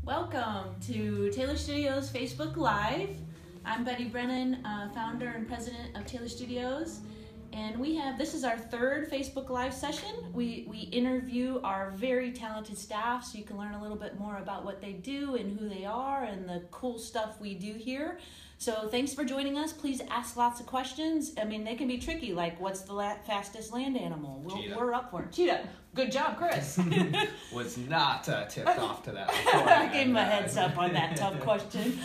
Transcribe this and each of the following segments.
Welcome to Taylor Studios Facebook Live. I'm Betty Brennan, founder and president of Taylor Studios, and this is our third Facebook Live session. We interview our very talented staff so you can learn a little bit more about what they do and who they are and the cool stuff we do here. So thanks for joining us. Please ask lots of questions. I mean, they can be tricky, like what's the fastest land animal? We're up for it. Cheetah. Good job, Chris. Was not tipped off to that before. I gave him a heads up on that tough question.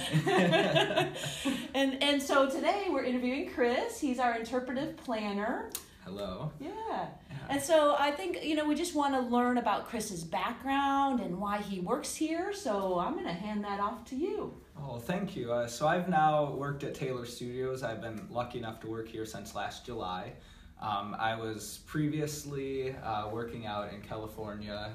and so today we're interviewing Chris. He's our interpretive planner. Hello. Yeah. And so I think, we just want to learn about Chris's background and why he works here. So I'm going to hand that off to you. Oh, thank you. So I've now worked at Taylor Studios. I've been lucky enough to work here since last July. I was previously working out in California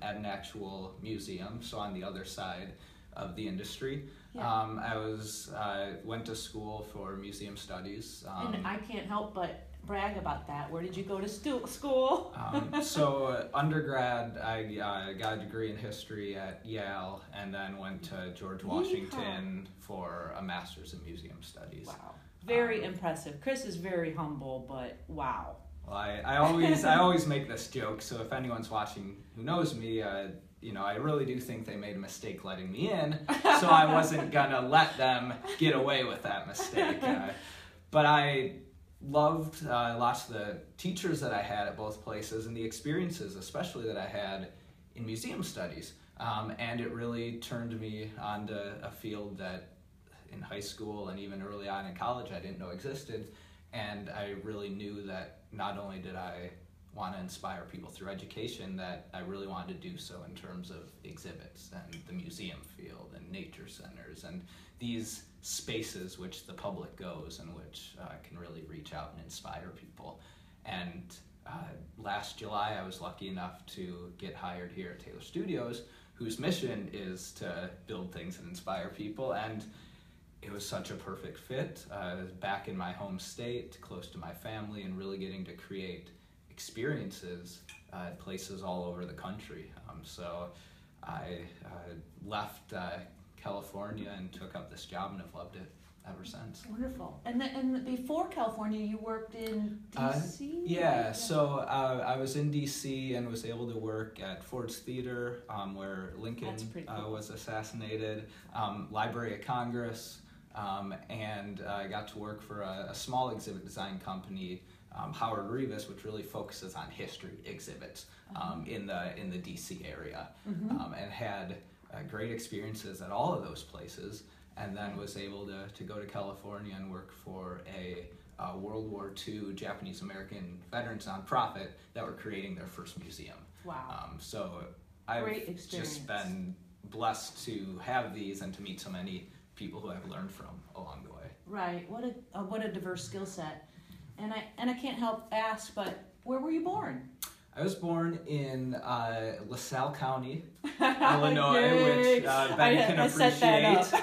at an actual museum, so on the other side of the industry. Yeah. I went to school for museum studies. And I can't help but brag about that. Where did you go to school? So undergrad, I got a degree in history at Yale, and then went to George Washington for a master's in museum studies. Wow. Very impressive. Chris is very humble, but wow. Well, I always make this joke, so if anyone's watching who knows me, I really do think they made a mistake letting me in, so I wasn't gonna let them get away with that mistake. But I loved lots of the teachers that I had at both places and the experiences, especially that I had in museum studies. And it really turned me onto a field that in high school and even early on in college I didn't know existed, and I really knew that not only did I want to inspire people through education, that I really wanted to do so in terms of exhibits and the museum field and nature centers and these spaces which the public goes and which can really reach out and inspire people. And last July I was lucky enough to get hired here at Taylor Studios, whose mission is to build things and inspire people, and it was such a perfect fit. Back in my home state, close to my family, and really getting to create experiences at places all over the country. So I left California and took up this job, and have loved it ever since. Wonderful. And before California, you worked in D.C.? So I was in D.C. and was able to work at Ford's Theater, where Lincoln cool. Was assassinated, Library of Congress, and I got to work for a small exhibit design company, Howard Revis, which really focuses on history exhibits in the DC area, and had great experiences at all of those places, and then was able to go to California and work for a World War II Japanese American veterans nonprofit that were creating their first museum. Wow. So I've just been blessed to have these and to meet so many people who I've learned from along the way. Right. What a diverse skill set. And I can't help ask, but where were you born? I was born in LaSalle County, Illinois, which Betty can appreciate,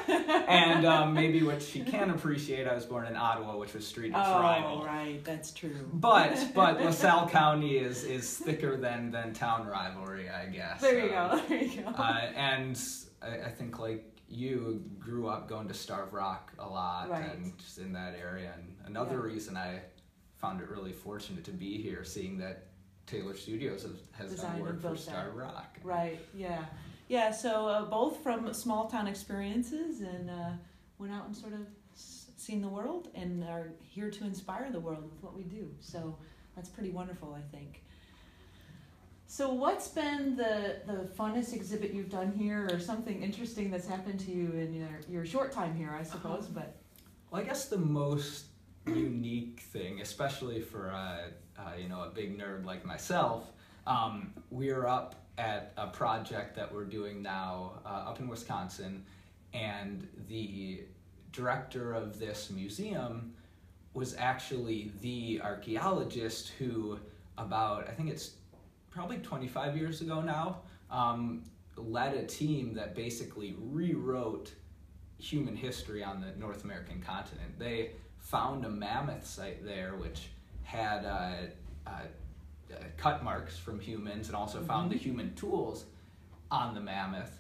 and maybe which she can appreciate. I was born in Ottawa, which was Streeter's rival. Oh, right, that's true. But LaSalle County is thicker than town rivalry, I guess. There you go. And I think like you grew up going to Starved Rock a lot, right. And just in that area. And another reason I found it really fortunate to be here, seeing that Taylor Studios has done work for Starved Rock. Right, yeah. Yeah, so both from small town experiences and went out and sort of seen the world and are here to inspire the world with what we do. So that's pretty wonderful, I think. So what's been the funnest exhibit you've done here, or something interesting that's happened to you in your short time here, I suppose? Well, I guess the most unique thing, especially for a big nerd like myself, we're up at a project that we're doing now up in Wisconsin, and the director of this museum was actually the archaeologist who, I think it's probably 25 years ago now, led a team that basically rewrote human history on the North American continent. They found a mammoth site there which had cut marks from humans, and also found the human tools on the mammoth,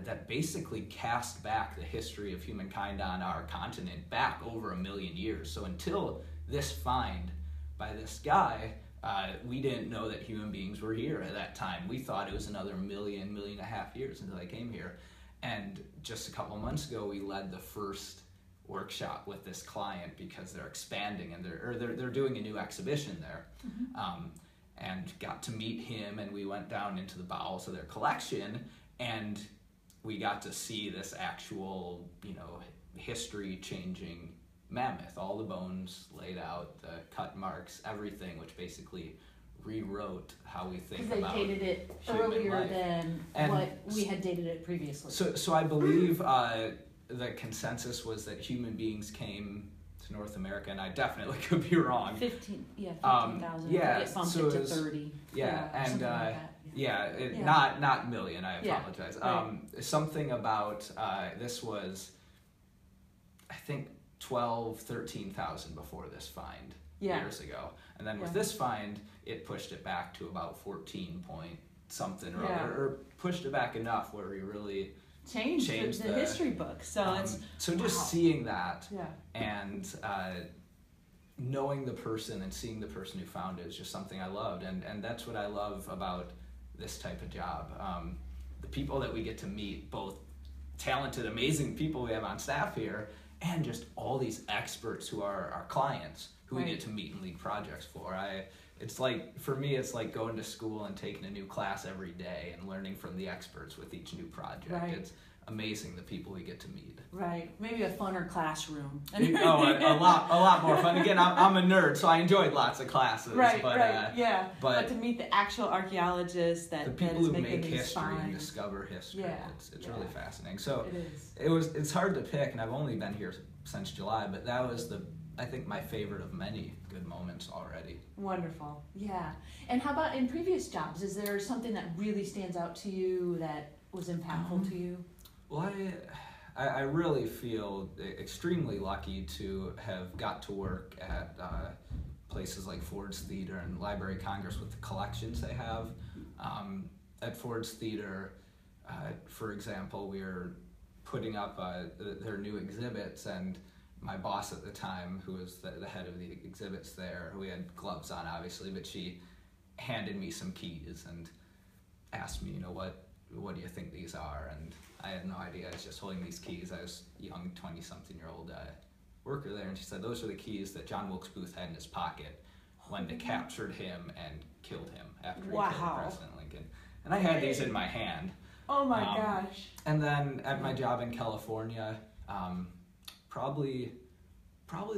that basically cast back the history of humankind on our continent back over 1 million years. So until this find by this guy, we didn't know that human beings were here at that time. We thought it was another million and a half years until they came here. And just a couple months ago, we led the first workshop with this client because they're expanding and they're doing a new exhibition there. And got to meet him, and we went down into the bowels of their collection, and we got to see this actual, history-changing mammoth, all the bones laid out, the cut marks, everything, which basically rewrote how we think about they dated it earlier life. than what we had dated it previously. So I believe the consensus was that human beings came to North America, and I definitely could be wrong. 15,000. Yeah, It bumped so it to it was, 30. and like not million. I apologize. Right. Something about this was, I think, 13,000 before this find years ago, and then with this find, it pushed it back to about 14 point something or other, or pushed it back enough where we really changed the history book. So it's just seeing that and knowing the person and seeing the person who found it is just something I loved, and that's what I love about this type of job. The people that we get to meet, both talented, amazing people we have on staff here, and just all these experts who are our clients who we get to meet and lead projects for. It's like, for me, it's like going to school and taking a new class every day and learning from the experts with each new project. Right. It's amazing the people we get to meet. Right. Maybe a funner classroom. A lot more fun. Again, I'm a nerd, so I enjoyed lots of classes. Right, but, But to meet the actual archaeologists the people who make history and discover history, it's really fascinating. So it's hard to pick, and I've only been here since July, but that was I think my favorite of many good moments already. Wonderful. Yeah. And how about in previous jobs? Is there something that really stands out to you that was impactful to you? Well, I really feel extremely lucky to have got to work at places like Ford's Theater and Library of Congress with the collections they have. At Ford's Theater, for example, we were putting up their new exhibits, and my boss at the time, who was the head of the exhibits there, we had gloves on obviously, but she handed me some keys and asked me, what do you think these are? And I had no idea. I was just holding these keys. I was a young 20-something-year-old worker there, and she said, those are the keys that John Wilkes Booth had in his pocket when they captured him and killed him after he killed President Lincoln. And I had these in my hand. Oh my gosh. And then at my job in California, probably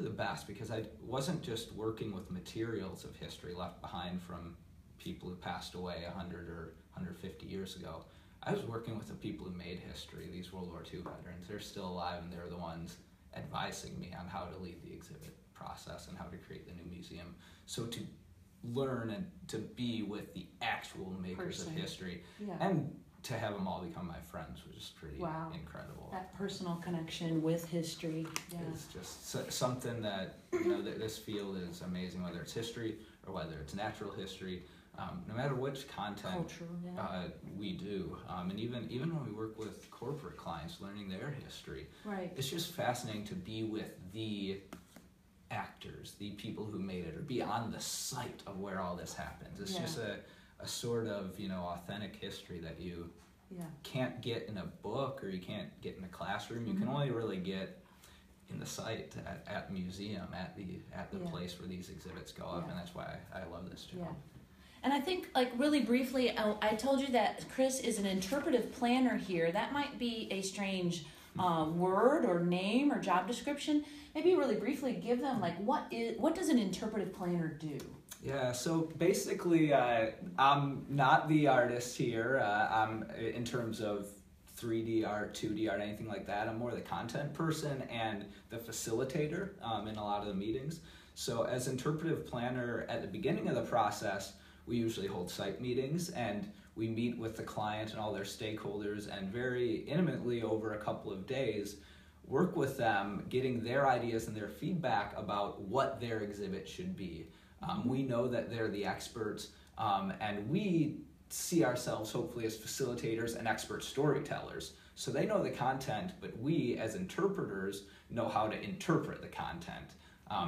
the best, because I wasn't just working with materials of history left behind from people who passed away 100 or 150 years ago. I was working with the people who made history, these World War II veterans. They're still alive, and they're the ones advising me on how to lead the exhibit process and how to create the new museum. So to learn and to be with the actual makers of history, and to have them all become my friends was just pretty incredible. That personal connection with history. It's just something that, that this field is amazing, whether it's history or whether it's natural history. No matter which content we do, and even when we work with corporate clients, learning their history, it's just fascinating to be with the actors, the people who made it, or be on the site of where all this happens. It's just a sort of authentic history that you can't get in a book, or you can't get in a classroom. You can only really get in the site at museum, at the place where these exhibits go up, and that's why I love this job. And I think, really briefly, I told you that Chris is an interpretive planner here. That might be a strange word or name or job description. Maybe really briefly give them, what does an interpretive planner do? Yeah, so basically, I'm not the artist here. I'm, in terms of 3D art, 2D art, anything like that, I'm more the content person and the facilitator in a lot of the meetings. So as interpretive planner, at the beginning of the process, we usually hold site meetings, and we meet with the client and all their stakeholders, and very intimately over a couple of days, work with them, getting their ideas and their feedback about what their exhibit should be. We know that they're the experts, and we see ourselves hopefully as facilitators and expert storytellers. So they know the content, but we as interpreters know how to interpret the content.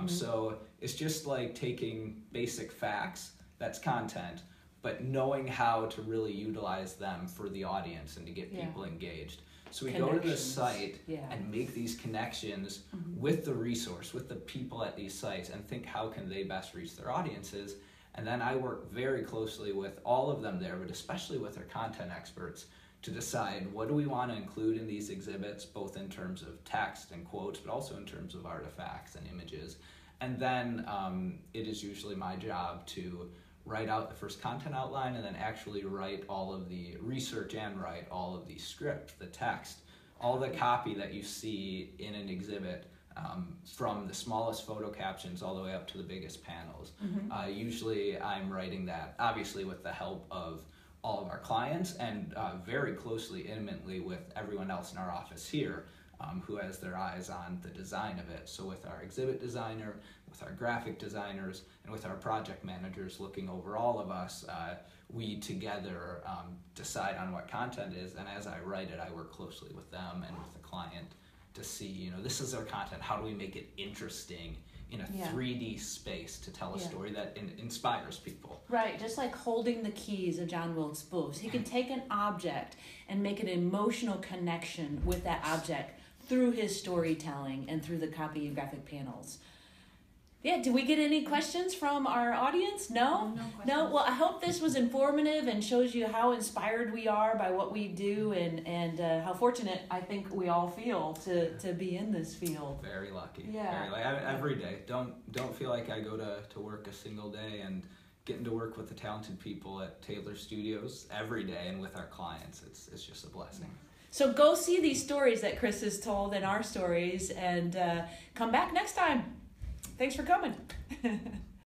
So it's just like taking basic facts, that's content, but knowing how to really utilize them for the audience and to get people engaged. So we go to the site and make these connections with the resource, with the people at these sites, and think how can they best reach their audiences. And then I work very closely with all of them there, but especially with our content experts, to decide what do we want to include in these exhibits, both in terms of text and quotes, but also in terms of artifacts and images. And then it is usually my job to write out the first content outline and then actually write all of the research and write all of the script, the text, all the copy that you see in an exhibit, from the smallest photo captions all the way up to the biggest panels. Usually I'm writing that, obviously with the help of all of our clients and very closely, intimately with everyone else in our office here, who has their eyes on the design of it. So with our exhibit designer, with our graphic designers, and with our project managers looking over all of us, we together decide on what content is, and as I write it, I work closely with them and with the client to see, this is our content, how do we make it interesting in a 3D space to tell a story that inspires people. Right, just like holding the keys of John Wilkes Booth. He can take an object and make an emotional connection with that object through his storytelling and through the copy and graphic panels. Yeah, did we get any questions from our audience? No? No? Well, I hope this was informative and shows you how inspired we are by what we do and how fortunate I think we all feel to be in this field. Very lucky. Yeah. Very lucky. Every day. Don't feel like I go to work a single day, and getting to work with the talented people at Taylor Studios every day and with our clients, it's just a blessing. So go see these stories that Chris has told and our stories, and come back next time. Thanks for coming.